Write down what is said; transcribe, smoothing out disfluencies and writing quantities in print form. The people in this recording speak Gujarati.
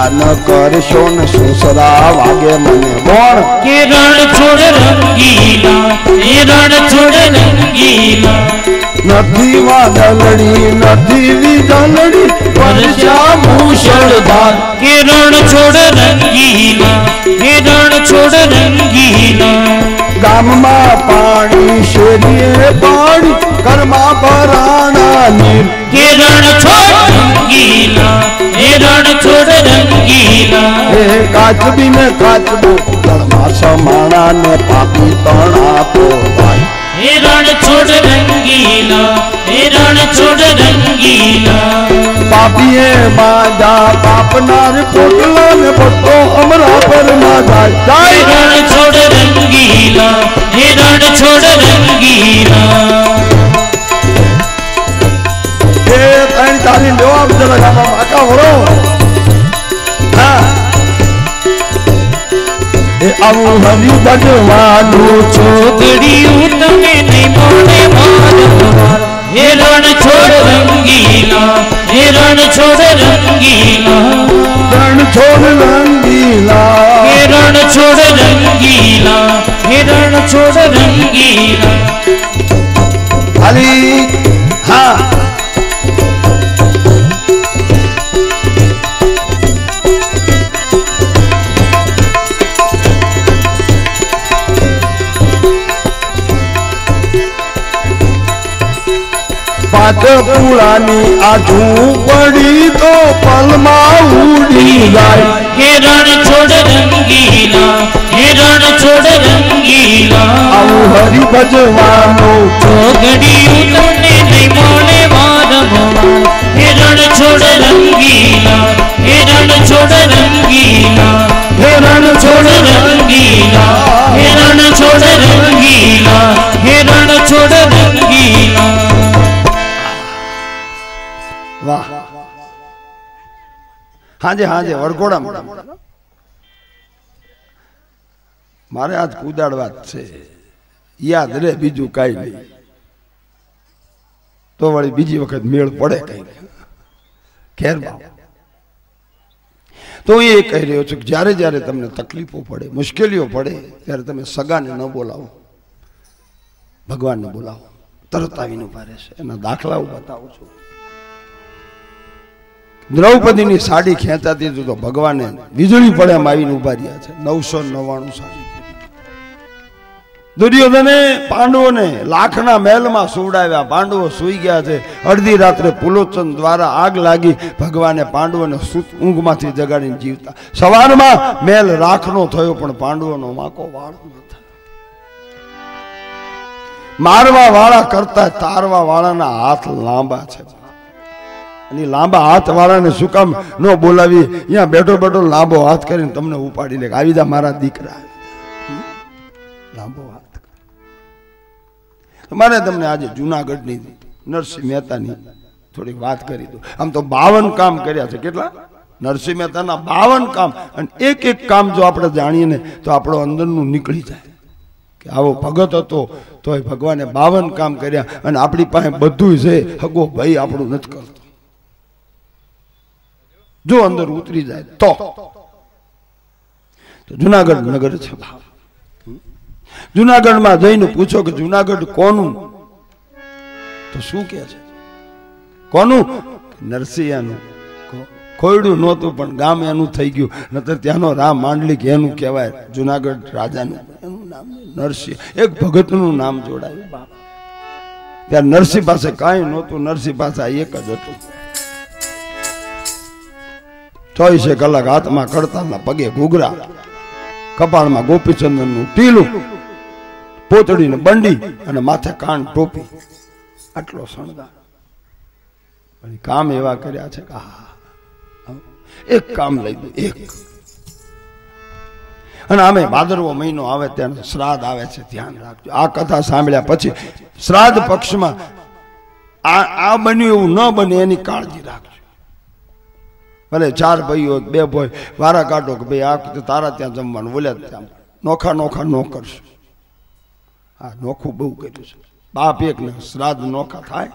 ધ્યાન કરશો ને સુસરા વાગે મને બોણ કે રણ છોડ રંગીલા એ રણ છોડ રંગીલા નથી વાદળડી નથી વીજળડી વર્ષા મૂષળધાર કે રણ છોડ રંગીલા એ રણ છોડ રંગીલા ગામમાં પાણી શેરીએ પાણી ઘરમાં ભરાણા નીર કે રણ છોડ રંગીલા એ રણ છોડ રંગીલા એ કાચબી ને કાચબો ઘરમાં સમાણા ને પાપી તણા તો ભાઈ એ રણ છોડ રંગીલા એ રણ છોડ રંગીલા પાપીએ બાજા પાપનાર પોટલા ને પટ્ટો અમરા પર ના જાય એ રણ છોડ રંગીલા એ રણ છોડ રંગીલા એ ત્રણ તારી લેવા બધા ગામમાં આકા વરો હા એ આવું હરી ભજવાનું છોકરીયું તમે નહીં મોને માર એ રણ છોડ રંગીલા એ રણ છોડ રંગીલા રણ છોડ રંગીલા એ રણ છોડ રંગીલા એ રણ છોડ રંગીલા ખાલી હા પાટપુરાની આ ઝૂંપડી તો પલમાં ઉડી જાય કે રણ છોડ રંગીલા એ રણ છોડ રંગીલા આવું હરી ભજવાનું છોકરીયું તમને નહીં મોને માર એ રણ છોડ રંગીલા એ રણ છોડ રંગીલા હે રણ છોડ રંગીલા હે રણ છોડ રંગીલા હે રણ છોડ રંગીલા વાહ હાજે હાજે વરઘોડા મારે આજ કુદાડવાત છે યાદ રે બીજું કાંઈ નહીં તો વળી બીજી વખત મેળ પડે કઈ ખેરમાં તો એ કહી રહ્યો છું કે જ્યારે જ્યારે તમને તકલીફો પડે મુશ્કેલીઓ પડે ત્યારે તમે સગાને ન બોલાવો ભગવાનને બોલાવો તરત આવીને ઉભા રહેશે એના દાખલા હું બતાવું છું દ્રૌપદીની સાડી ખેંચાતી હતી તો ભગવાને વીજળી પડે એમ આવીને ઉભા રહ્યા છે 999 સાડી દુર્યોધને પાંડવોને લાખના મહેલમાં સુવડાવ્યા પાંડવો સૂઈ ગયા છે અડધી રાત્રે પુલોચન દ્વારા આગ લાગી ભગવાને પાંડવોને ઊંઘમાંથી જગાડીને જીવતા સવારમાં મહેલ રાખનો થયો પણ પાંડવોનો માકો વાળ ન થયો મારવા વાળા કરતા તારવા વાળાના હાથ લાંબા છે અને લાંબા હાથ વાળાને શું કામ ન બોલાવી અહીંયા બેઠો બેઠો લાંબો હાથ કરીને તમને ઉપાડી લે આવી જા મારા દીકરા લાંબો હાથ મારે તમને આજે જુનાગઢની નરસિંહ મહેતાની થોડી વાત કરી દઉં આમ તો 52 કામ કર્યા છે કેટલા નરસિંહ મહેતાના 52 કામ અને એક એક કામ જો આપણે જાણીએ ને તો આપણો અંદરનું નીકળી જાય કે આવો ભગત હતો તો ભગવાને 52 કામ કર્યા અને આપણી પાસે બધું છે હગો ભાઈ આપણું નથી કરતો જો અંદર ઉતરી જાય તો જુનાગઢ નગર છે જુનાગઢમાં જઈને પૂછો કે જુનાગઢ કોનું તો શું કે છે કોનું નરસિંહનું ખોયડું નહોતું પણ ગામ એનું થઈ ગયું નતર ત્યાંનો રામ માંડલિક એનું કહેવાય જુનાગઢ રાજાનું એનું નામ નરસિંહ એક ભગતનું નામ જોડાયું બાપ ત્યાં નરસિંહ પાસે કાંઈ નહોતું નરસિંહ પાસે એક જ હતું 24 કલાક હાથમાં કડતાલના પગે ઘૂઘરા કપાળમાં ગોપીચંદનનું ટીલું પોતડીને બંડી અને માથે કાન ટોપી આટલો શણગાર કામ એવા કર્યા છે કે એક કામ લઈ દો એક અને આમે ભાદરવો મહિનો આવે ત્યારે શ્રાદ્ધ આવે છે ધ્યાન રાખજો આ કથા સાંભળ્યા પછી શ્રાદ્ધ પક્ષમાં આ બન્યું એવું ન બને એની કાળજી રાખજો ભલે 4 ભાઈઓ 2 ભાઈ વારા કાઢો કે ભાઈ આ તારા ત્યાં જમવાનું બોલ્યા ત્યાં નોખા નોખા ન કરશું આ નોખું બહુ કર્યું છે બાપ એક ને શ્રાદ્ધ નોખા થાય